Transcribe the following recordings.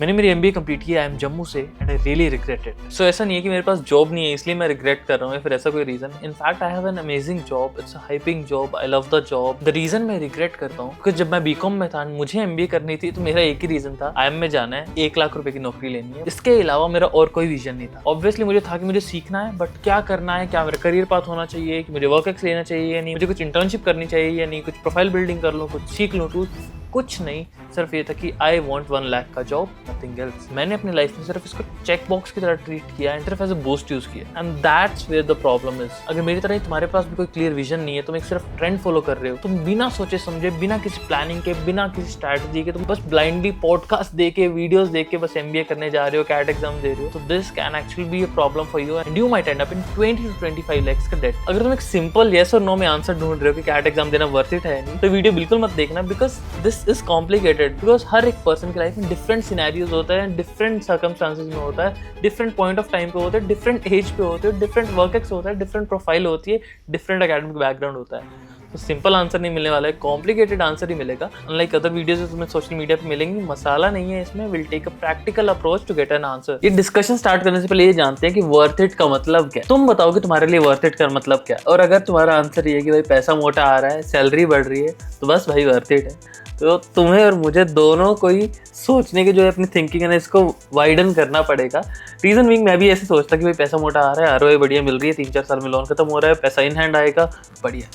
मैंने मेरी MBA complete किया, आई एम जम्मू से, and I really regret it. So ऐसा नहीं है कि मेरे पास जॉब नहीं है इसलिए मैं रिग्रेट कर रहा हूँ या फिर ऐसा कोई reason. In fact I have an amazing job, it's a hyping job, I love the job. The reason मैं रिग्रेट करता हूँ क्योंकि जब मैं बीकॉम में था, मुझे एमबीए करनी थी, तो मेरा एक ही रीजन था, आईएम में जाना है, 1 लाख रुपए की नौकरी लेनी है। इसके अलावा मेरा और कोई विजन नहीं था। ऑब्वियसली मुझे था कि मुझे सीखना है, बट क्या करना है, क्या मेरा करियर पाथ होना चाहिए, कि मुझे वर्क एक्स लेना चाहिए या नहीं, मुझे कुछ इंटर्नशिप करनी चाहिए या नहीं, कुछ प्रोफाइल बिल्डिंग कर लूँ, कुछ सीख लूँ टूल, कुछ नहीं। सिर्फ ये था कि आई वॉन्ट 1 लाख का जॉब, नथिंग एल्स। मैंने अपनी लाइफ में सिर्फ इसको चेक बॉक्स की तरह ट्रीट किया एंड सिर्फ एज अ बूस्ट यूज किया, and that's where the problem is. अगर मेरी तरह तुम्हारे पास भी कोई क्लियर विजन नहीं है, तुम एक सिर्फ ट्रेंड फॉलो कर रहे हो, तुम बिना सोचे समझे, बिना किसी प्लानिंग के, बिना किसी स्ट्रैटेजी के, तुम बस ब्लाइंडली पॉडकास्ट देख के, वीडियोस देख के बस एमबीए करने जा रहे हो, कैट एग्जाम दे रहे हो, तो this can actually be a problem for you and you might end up in 20 to 25 lakhs का डेट। अगर तुम एक सिंपल येस और नो में आंसर ढूंढ रहे हो कि कैट एग्जाम देना वर्थ इट है नहीं, तो वीडियो बिल्कुल मत देखना, because this is complicated. Because हर एक पर्सन की लाइफ में डिफरेंट सिनेरियोज होता है, डिफरेंट सर्कमस्टांसेस में होता है, डिफरेंट पॉइंट ऑफ टाइम पे होता है, डिफरेंट एज पे होते हैं, डिफरेंट वर्क एक्स होता है, डिफरेंट प्रोफाइल होती है, डिफरेंट एकेडमिक बैकग्राउंड होता है। तो सिंपल आंसर नहीं मिलने वाला है, कॉम्प्लिकेटेड आंसर ही मिलेगा। अनलाइक अदर वीडियोस तुम्हें सोशल मीडिया पे मिलेंगी, मसाला नहीं है इसमें, will take a practical approach to get an answer. ये डिस्कशन स्टार्ट करने से पहले ये जानते हैं कि वर्थ इट का मतलब क्या है। तुम बताओ कि तुम्हारे लिए वर्थ इट का मतलब क्या है, और अगर तुम्हारा आंसर ये है कि भाई पैसा मोटा आ रहा है, सैलरी बढ़ रही है, तो बस भाई वर्थ इट है। तो तुम्हें और मुझे दोनों को ही सोचने की जो है अपनी थिंकिंग है ना, इसको वाइडन करना पड़ेगा। रीजन बीइंग मैं भी ऐसे सोचता कि भाई पैसा मोटा आ रहा है, आरओआई बढ़िया मिल रही है, 3-4 साल में लोन खत्म हो रहा है, पैसा इन हैंड आएगा, बढ़िया।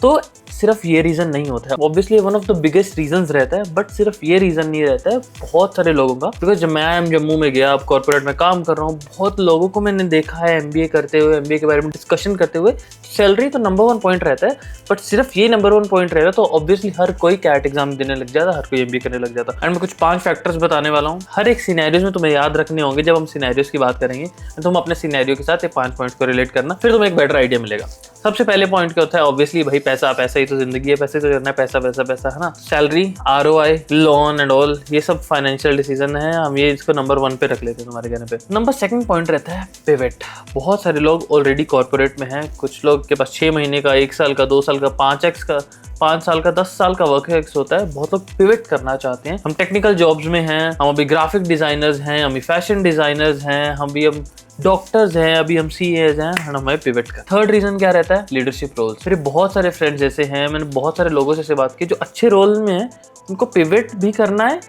तो सिर्फ ये रीजन नहीं होता है, obviously one of the biggest reasons रहता है, बट सिर्फ ये रीजन नहीं रहता है बहुत सारे लोगों का। बिकॉज जब मैं जम्मू में गया, अब कॉर्पोरेट में काम कर रहा हूँ, बहुत लोगों को मैंने देखा है एमबीए करते हुए, एमबीए के बारे में डिस्कशन करते हुए। सैलरी तो नंबर 1 पॉइंट रहता है, बट सिर्फ ये नंबर 1 पॉइंट रहेगा तो ऑब्वियसली हर कोई कैट एग्जाम देने लग जाता, हर कोई एमबीए करने लग जाता। एंड मैं कुछ 5 फैक्टर्स बताने वाला हूँ, हर एक सिनेरियोज में तुम्हें याद रखने होंगे। जब हम सिनेरियोज की बात करेंगे, तुम अपने सिनेरियो के साथ ये 5 पॉइंट्स को रिलेट करना, फिर तुम्हें एक बेटर आइडिया मिलेगा। सबसे पहले पॉइंट क्या होता है, ऑब्वियसली भाई पैसा, पैसा ही तो जिंदगी है, पैसे तो करना है, पैसा पैसा पैसा, है ना। Salary, ROI, loan and all, ये सब फाइनेंशियल डिसीजन है, हम ये इसको नंबर 1 पे रख लेते हैं तुम्हारे कहने पे। नंबर 2 पॉइंट रहता है पिवट। बहुत सारे लोग ऑलरेडी कॉर्पोरेट में हैं, कुछ लोग के पास 6 महीने का, 1 साल का, 2 साल का, 5x का, 5 साल का, 10 साल का वर्क एक्स होता है। बहुत लोग पिवट करना चाहते हैं। हम टेक्निकल जॉब्स में हैं, हम अभी ग्राफिक डिजाइनर्स हैं, हम फैशन डिजाइनर्स हैं, हम डॉक्टर्स हैं, अभी हम सीएज हैं, हमें पिवट कर। थर्ड रीजन क्या रहता है, लीडरशिप रोल्स। मेरे बहुत सारे फ्रेंड्स ऐसे हैं, मैंने बहुत सारे लोगों से बात की जो अच्छे रोल में है, उनको पिवट भी करना है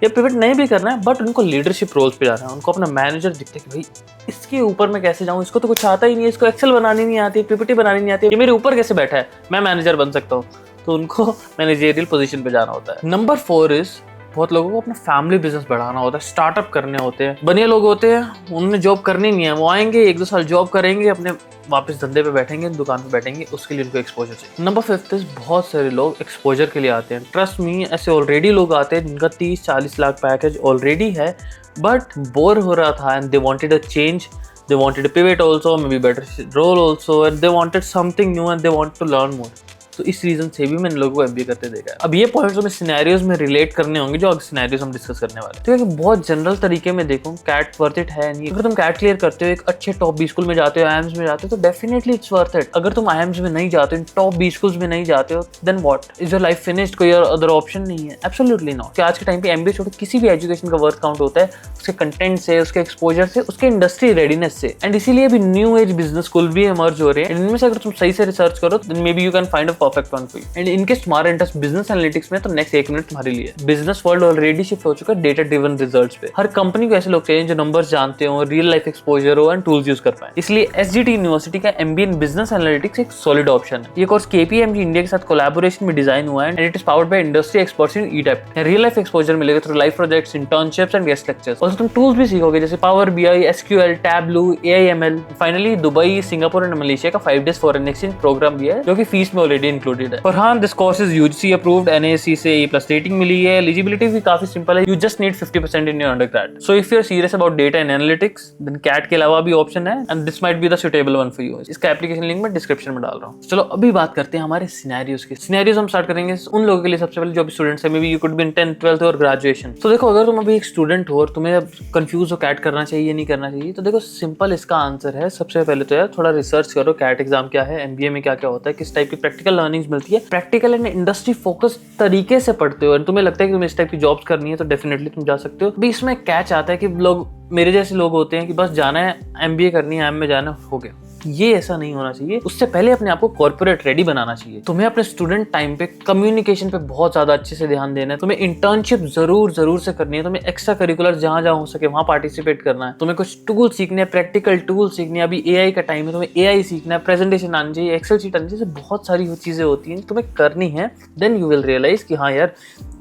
या पिवट नहीं भी करना है, बट उनको लीडरशिप रोल्स पे जाना है। उनको अपना मैनेजर दिखता है कि भाई इसके ऊपर मैं कैसे जाऊं, इसको तो कुछ आता ही नहीं है, इसको एक्सेल बनानी नहीं आती, पीपीटी बनानी नहीं आती, ये मेरे ऊपर कैसे बैठा है, मैं मैनेजर बन सकता हूँ। तो उनको मैनेजरियल पोजीशन पे जाना होता है। नंबर 4 इज, बहुत लोगों को अपना फैमिली बिजनेस बढ़ाना होता है, स्टार्टअप करने होते हैं। बढ़िया लोग होते हैं, उन्हें जॉब करनी नहीं है, वो आएंगे 1-2 साल जॉब करेंगे, अपने वापस धंधे पे बैठेंगे, दुकान पे बैठेंगे, उसके लिए उनको एक्सपोजर चाहिए। नंबर 5 इज, बहुत सारे लोग एक्सपोजर के लिए आते हैं। ट्रस्ट मी, ऐसे ऑलरेडी लोग आते हैं जिनका 30-40 लाख पैकेज ऑलरेडी है, बट बोर हो रहा था and they wanted a change, they wanted to pivot also, maybe better role also, and they wanted something new and they want to learn more. तो इस रीजन से भी मैंने लोगों को एमबीए करते देखा है। अब ये पॉइंट्स हमें सिनेरियोज में रिलेट करने होंगे, जो सिनेरियोज हम डिस्कस करने वाले हैं। तो एक बहुत जनरल तरीके में देखो, कैट वर्थ इट है नहीं। अगर तुम कैट क्लियर करते हो, एक अच्छे टॉप 20 स्कूल में जाते हो, आईएम्स में जाते हो, तो डेफिनेटली इट्स वर्थ इट। अगर तुम आईएम्स में नहीं जाते हो, टॉप 20 स्कूल्स में नहीं जाते हो, then what is your life finished? कोई अदर ऑप्शन नहीं है? Absolutely not. आज के टाइम पे एमबीए छोड़ो, किसी भी एजुकेशन का वर्थ काउंट होता है उसके कंटेंट से, उसके एक्सपोजर से, उसके इंडस्ट्री रेडीनेस से। एंड इसीलिए अभी न्यू एज बिजनेस स्कूल भी इमर्ज हो रहे हैं। इनमें से अगर तुम सही से रिसर्च करो, then maybe you can find a perfect one for you. In case तुम्हारा इंटरेस्ट बिजनेस एनालिटिक्स में, तो नेक्स्ट 1 मिनट तुम्हारे लिए। बिजनेस वर्ल्ड ऑलरेडी शिफ्ट हो चुका है डेटा ड्रिवन रिजल्ट्स पे। हर कंपनी को ऐसे लोग चाहिए जो नंबर्स जानते हो, रियल लाइफ एक्सपोजर हो एंड टूल्स यूज कर पाए। इसलिए एसजीटी यूनिवर्सिटी का एमबीए इन बिजनेस एनालिटिक्स एक सॉलिड ऑप्शन है। ये कोर्स केपीएमजी इंडिया के साथ कोलैबोरेशन में डिजाइन हुआ है and it is powered by industry experts in ईडेप्ट। रियल लाइफ एक्सपोजर मिलेगा through live projects, internships and guest lectures. और तुम टूल्स भी सीखोगे जैसे power BI, SQL, Tableau, AIML. Finally Dubai, Singapore and Malaysia का 5 डेज फॉरेन एक्सचेंज प्रोग्राम भी है, जो कि फीस में ऑलरेडी इंक्लूडेड है। और हाँ, this course is UGC approved, NAAC से E+ रेटिंग मिली है। एलिजिबिलिटी भी काफी सिंपल है, you just need 50% in your undergrad. So if you are serious about data and analytics, then CAT के अलावा भी ऑप्शन है and this might be the suitable one for you. इसका एप्लीकेशन लिंक मैं description में डाल रहा हूँ। चलो अभी बात करते हैं हमारे सिनेरियोज की। सिनेरियोज हम स्टार्ट करेंगे उन लोगों के लिए, सबसे पहले जो भी स्टूडेंट्स है, maybe you could be in 10th 12th और ग्रेजुएशन। तो देखो, अगर तुम अभी एक स्टूडेंट हो और तुम्हें कंफ्यूज हो कैट करना चाहिए नहीं करना चाहिए, तो देखो सिंपल इसका आंसर है, सबसे पहले तो यार थोड़ा रिसर्च करो, कैट एग्जाम क्या है, एमबीए में क्या क्या होता है, किस टाइप की प्रैक्टिकल अर्निंग्स मिलती है, प्रैक्टिकल एंड इंडस्ट्री फोकस तरीके से पढ़ते हो और तुम्हें लगता है कि तुम्हें इस टाइप की जॉब्स करनी है तो डेफिनेटली तुम जा सकते हो। भी इसमें कैच आता है कि लोग, मेरे जैसे लोग होते हैं कि बस जाना है, MBA करनी है, IIM में जाना, हो गया। ये ऐसा नहीं होना चाहिए। उससे पहले अपने आप को कॉर्पोरेट रेडी बनाना चाहिए। तुम्हें अपने स्टूडेंट टाइम पे कम्युनिकेशन पे बहुत ज्यादा अच्छे से ध्यान देना है। तुम्हें इंटर्नशिप जरूर से करनी है। तुम्हें एक्स्ट्रा करिकुलर जहां हो सके वहां पार्टिसिपेट करना है। तुम्हें कुछ टूल सीखने हैं, प्रैक्टिकल टूल सीखने हैं। अभी AI का टाइम है, तुम्हें AI सीखना है, प्रेजेंटेशन आनी चाहिए, एक्सेल शीट आनी चाहिए, बहुत सारी चीजें होती हैं तुम्हें करनी है। देन यू विल रियलाइज कि हाँ यार,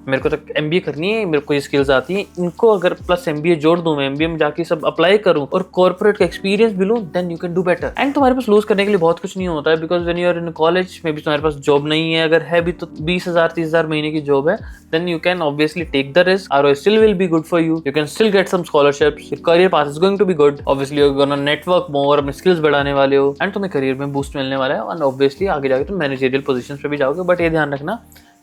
मेरे को तो MBA करनी है, मेरे को ये स्किल्स आती हैं, इनको अगर प्लस MBA जोड़ दूं, मैं MBA में जाके सब अप्लाई करूं और कॉर्पोरेट का एक्सपीरियंस भी लूं, then you can do better. And तुम्हारे पास लूज करने के लिए बहुत कुछ नहीं होता है, because when you are in college में भी तुम्हारे पास जॉब नहीं है, अगर है भी तो 20,000 30,000 महीने की जॉब है, then you can obviously take the risk. ROI still will be good for you can still get some scholarships, your career path is going to be good, obviously you are gonna network more, अपने skills बढ़ाने वाले हो and तुम्हें career में boost मिलने वाला है and obviously आगे जाके तुम मैनेजरियल पोजीशंस पे भी जाओगे। बट ये ध्यान रखना,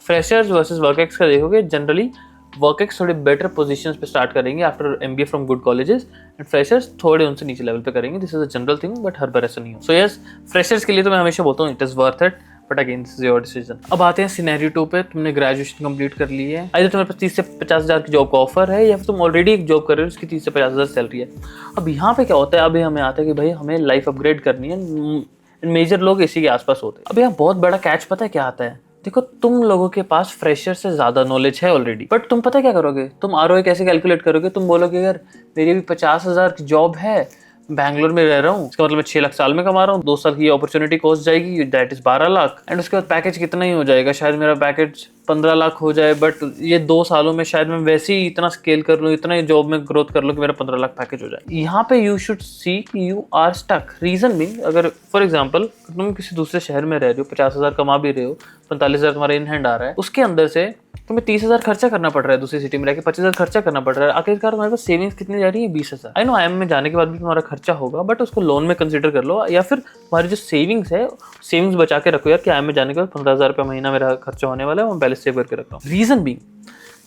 फ्रेशर्स वर्सेस वर्कएक्स का देखोगे, जनरली वर्कएक्स थोड़े बेटर पोजीशंस पे स्टार्ट करेंगे after MBA from good colleges and freshers थोड़े उनसे नीचे लेवल पे करेंगे। This is a general thing, but हर बार ऐसा नहीं हो। सो यस, फ्रेशर्स के लिए तो मैं हमेशा बोलता हूँ it is worth it, but again this is your decision. अब आते हैं सिनेरियो 2 पे। तुमने ग्रेजुएशन कंप्लीट कर ली है, आइदर तुम्हारे पास 30 से 50,000 की जॉब का ऑफर है या फिर तुम ऑलरेडी एक जॉब कर रहे हो उसकी 30 से 50,000 सैलरी है। अब यहाँ पे क्या होता है, अभी हमें आता है कि भाई हमें लाइफ अपग्रेड करनी है। मेजर लोग इसी के आसपास होते हैं। अब यहाँ बहुत बड़ा कैच पता है क्या आता है, देखो तुम लोगों के पास फ्रेशर से ज्यादा नॉलेज है ऑलरेडी, बट तुम पता क्या करोगे, तुम ROI कैसे कैलकुलेट करोगे, तुम बोलोगे यार मेरी भी 50,000 की जॉब है, बैंगलोर में रह रहा हूँ, इसका मतलब मैं 6 लाख साल में कमा रहा हूँ, 2 साल की अपॉर्चुनिटी कॉस्ट जाएगी, दैट इज 12 लाख एंड उसके बाद पैकेज कितना ही हो जाएगा, शायद मेरा पैकेज 15 लाख हो जाए, बट ये 2 सालों में शायद मैं वैसे ही इतना स्केल कर लूँ, इतना ही जॉब में ग्रोथ कर लूँ कि मेरा 15 लाख पैकेज हो जाए। यहाँ पे you should see you are stuck. Reason being, अगर फॉर एग्जाम्पल तुम किसी दूसरे शहर में रह रहे हो, 50,000 कमा भी रहे हो, 45,000 तुम्हारा इन हैंड आ रहा है, उसके अंदर से तुम्हें 30,000 खर्चा करना पड़ रहा है, दूसरी सिटी में रहकर 25,000 खर्चा करना पड़ रहा है, आखिरकार तुम्हारे पास सेविंग्स कितनी जा रही है, 20,000। आई नो IIM में जाने के बाद भी तुम्हारा खर्चा होगा, बट उसको लोन में कंसिडर कर लो, या फिर तुम्हारी जो सेविंग्स है, सेविंग्स बचा के रखो यार कि IIM में जाने के बाद 15,000 रुपये महीना मेरा खर्चा होने वाला है, मैं पहले सेव करके रखता हूँ। रीजन बीइंग,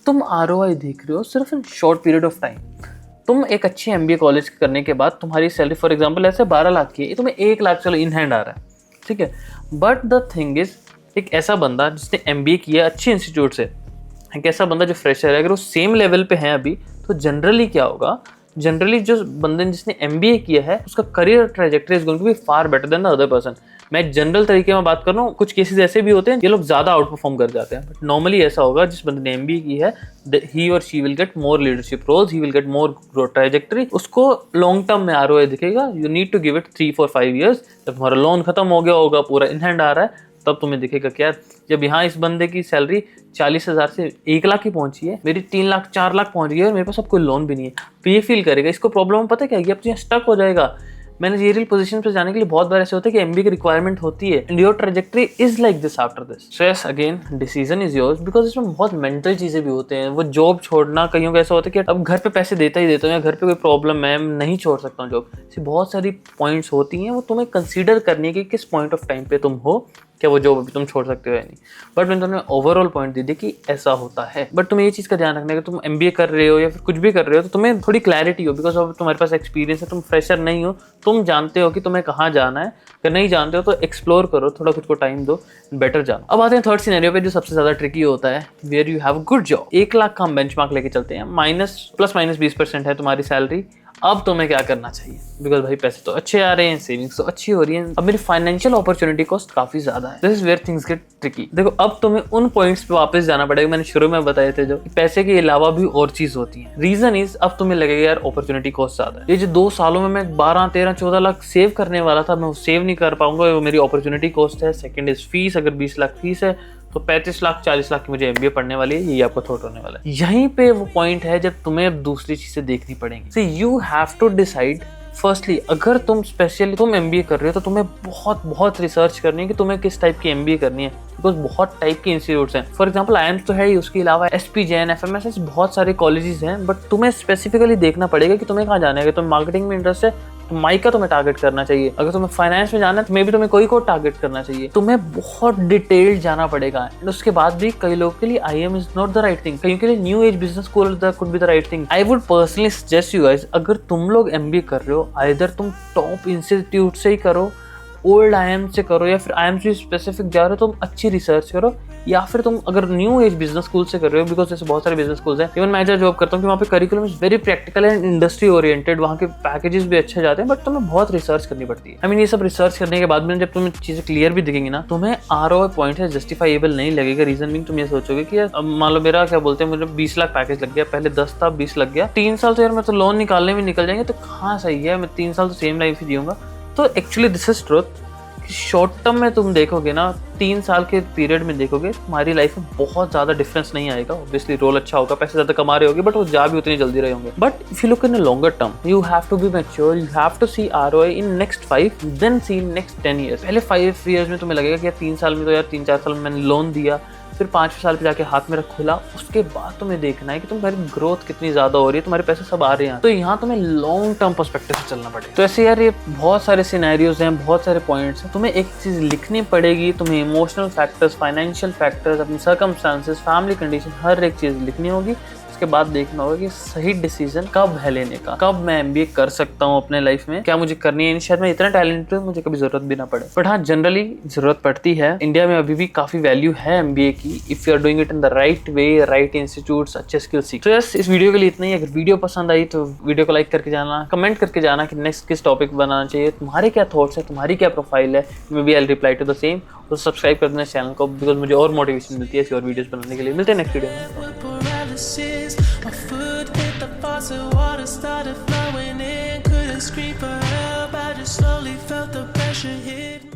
तुम ROI देख रहे हो सिर्फ in short period of time. तुम एक अच्छी MBA कॉलेज करने के बाद तुम्हारी सैलरी फॉर एग्जाम्पल ऐसे 12 लाख की है, तुम्हें 1 लाख चलो इन हैंड आ रहा है, ठीक है, बट द थिंग इज, एक ऐसा बंदा जिसने MBA किया अच्छे इंस्टीट्यूट से, एक ऐसा बंदा जो फ्रेशर है, अगर वो सेम लेवल पे है अभी, तो जनरली क्या होगा, जनरली जो बंदे जिसने MBA किया है उसका career trajectory is going to be far better than the other person. मैं जनरल तरीके में बात कर रहा हूँ, कुछ केसेस ऐसे भी होते हैं ये लोग ज्यादा आउट परफॉर्म कर जाते हैं, बट नॉर्मली ऐसा होगा जिस बंदे ने MBA की है, ही और she will get more leadership roles, he will get more growth trajectory, उसको लॉन्ग टर्म में ROI दिखेगा। You need to give it 3-4-5 years। जब तुम्हारा लोन खत्म हो गया होगा, पूरा इन हैंड आ रहा है, तब तुम्हें दिखेगा क्या, जब यहाँ इस बंदे की सैलरी 40,000 से 1 लाख की पहुंची है, मेरी 3 लाख 4 लाख पहुंच गई है और मेरे पास अब कोई लोन भी नहीं है, तो ये फील करेगा। इसको प्रॉब्लम पता है क्या, ये अब स्टक हो जाएगा। मैनेजरियल पोजीशन पे जाने के लिए बहुत बार ऐसे होता है कि MBA की रिक्वायरमेंट होती है and your trajectory is like this after this. So yes, again decision is yours, because इसमें बहुत मेंटल चीजें भी होते हैं। वो जॉब छोड़ना, कईयों का ऐसा होता है कि अब घर पे पैसे देता ही देता हूँ या घर पे कोई प्रॉब्लम है, मैं नहीं छोड़ सकता हूँ जॉब। ऐसी बहुत सारी पॉइंट्स होती हैं, वो तुम्हें कंसीडर करनी है कि किस पॉइंट ऑफ टाइम पे तुम हो, क्या वो जॉब अभी तुम छोड़ सकते हो या नहीं। बट मैंने तुम्हें ओवरऑल पॉइंट दे दी कि ऐसा होता है। बट तुम्हें ये चीज़ का ध्यान रखना है कि तुम MBA कर रहे हो या फिर कुछ भी कर रहे हो तो तुम्हें थोड़ी क्लैरिटी हो, बिकॉज अब तुम्हारे पास एक्सपीरियंस है, तुम फ्रेशर नहीं हो, तुम जानते हो कि तुम्हें कहाँ जाना है। अगर नहीं जानते हो तो एक्सप्लोर करो, थोड़ा खुद को टाइम दो, बेटर जानो। अब आते हैं थर्ड सिनेरियो पे, जो सबसे ज्यादा ट्रिकी होता है, where you have good job. 1 lakh का हम बेंचमार्क लेके चलते हैं, ±20% है तुम्हारी सैलरी। अब तुम्हें क्या करना चाहिए, बिकॉज भाई पैसे तो अच्छे आ रहे हैं, सेविंग्स तो अच्छी हो रही है, अब मेरी फाइनेंशियल अपॉर्चुनिटी कॉस्ट काफी ज्यादा है। This is where things get tricky. देखो, अब तुम्हें उन पॉइंट्स पे वापस जाना पड़ेगा, मैंने शुरू में बताए थे, जो पैसे के अलावा भी और चीज होती है। रीजन इज, अब तुम्हें लगेगा यार अपॉर्चुनिटी कॉस्ट ज्यादा है, ये जो 2 सालों में मैं 12, 13, 14 लाख सेव करने वाला था, मैं वो सेव नहीं कर पाऊंगा, वो मेरी अपॉर्चुनिटी कॉस्ट है। सेकंड इज फीस, अगर 20 लाख फीस है तो 35 लाख 40 लाख की मुझे MBA पढ़ने वाली है, यही आपको थॉट होने वाला है। यहीं पे वो पॉइंट है जब तुम्हें अब दूसरी चीजें देखनी पड़ेंगी। So you have to decide, firstly अगर तुम स्पेशली तुम MBA कर रहे हो तो तुम्हें बहुत रिसर्च करनी है कि तुम्हें किस टाइप की MBA करनी है, बिकॉज बहुत टाइप के इंस्टीट्यूट्स हैं। फॉर एग्जांपल IIM तो है ही, उसके अलावा SP जैन, FMS, बहुत सारे कॉलेजेस हैं, बट तुम्हें स्पेसिफिकली देखना पड़ेगा कि तुम्हें कहाँ जाना है। अगर तुम्हें मार्केटिंग में इंटरेस्ट है तो माइका तुम्हें टारगेट करना चाहिए, अगर तुम्हें फाइनेंस में जाना है तो मे भी तुम्हें कोई को टारगेट करना चाहिए। तुम्हें बहुत डिटेल्ड जाना पड़ेगा। एंड उसके बाद भी कई लोगों के लिए IIM is not the right thing, कईयों के लिए new age business school could be the right thing. I would personally suggest you guys, अगर तुम लोग MBA कर रहे हो, आइदर तुम टॉप इंस्टीट्यूट से ही करो, ओल्ड IIM से करो या फिर IIM से स्पेसिफिक जा रहे हो, तुम अच्छी रिसर्च करो, या फिर तुम अगर न्यू एज बिजनेस स्कूल से कर रहे हो, बिकॉज जैसे बहुत सारे बिजनेस स्कूल्स हैं, इवन मैं जहाँ जॉब करता हूँ कि वहाँ पे curriculum is very practical and industry oriented, वहाँ के पैकेजेस भी अच्छे जाते हैं, बट तुम्हें बहुत रिसर्च करनी पड़ती है। आई मीन ये सब रिसर्च करने के बाद में जब तुम्हें चीजें क्लियर भी दिखेंगी ना, तुम्हें ROI पॉइंट है जस्टिफाइबल नहीं लगेगा। रीजन भी तुम ये सोचोगे कि यार मान लो मेरा क्या बोलते हैं, मुझे 20 लाख पैकेज लग गया, पहले 10 था 20 लग गया, 3 साल तो यार मैं तो लोन निकालने में निकल जाएंगे, तो कहाँ सही है, मैं 3 साल तो सेम लाइफ ही जीऊंगा। तो actually this is truth. Short term में तुम देखोगे ना, 3 साल के पीरियड में देखोगे, तुम्हारी लाइफ में बहुत ज्यादा डिफरेंस नहीं आएगा। ऑब्वियसली रोल अच्छा होगा, पैसे ज्यादा कमा रहे होगे, बट वो जा भी उतनी जल्दी रहे होंगे। But if you look in a longer term, you have to be mature, you have to see ROI in next 5 then see next 10 years. पहले 5 ईयर्स में तुम्हें लगेगा कि यार 3 साल में तो यार 3-4 साल में मैंने लोन दिया, फिर 5 साल पे जाके हाथ मेरा खुला, उसके बाद तुम्हें देखना है कि तुम्हारी ग्रोथ कितनी ज्यादा हो रही है, तुम्हारे पैसे सब आ रहे हैं। तो यहाँ तुम्हें लॉन्ग टर्म पर्सपेक्टिव से चलना पड़ेगा। तो ऐसे यार ये बहुत सारे सिनेरियोज हैं, बहुत सारे पॉइंट्स हैं, तुम्हें एक चीज लिखनी पड़ेगी, तुम्हें इमोशनल फैक्टर्स, फाइनेंशियल फैक्टर्स, अपनी सर्कमस्टांसेस, फैमिली कंडीशन, हर एक चीज लिखनी होगी। उसके बाद देखना होगा कि सही डिसीजन कब है लेने का, कब मैं MBA कर सकता हूँ अपने लाइफ में, क्या मुझे करनी है। शायद मैं इतना टैलेंटेड हूँ, मुझे कभी जरूरत भी ना पड़े, बट हाँ जनरली जरूरत पड़ती है। इंडिया में अभी भी काफी वैल्यू है MBA की, if you are doing it in the right way, right institutes, अच्छे स्किल सीख। तो यस, इस वीडियो के लिए इतना ही। अगर वीडियो पसंद आई तो वीडियो को लाइक करके जाना, कमेंट करके जाना कि नेक्स्ट किस टॉपिक बनाना चाहिए, तुम्हारे क्या थॉट्स है, तुम्हारी क्या प्रोफाइल है, maybe I will reply to the same. तो सब्सक्राइब कर देना चैनल को, बिकॉज मुझे और मोटिवेशन मिलती है ऐसी और वीडियोस बनाने के लिए। मिलते हैं नेक्स्ट वीडियो में। My foot hit the faucet, water started flowing in. Couldn't scream for help, I just slowly felt the pressure hit me.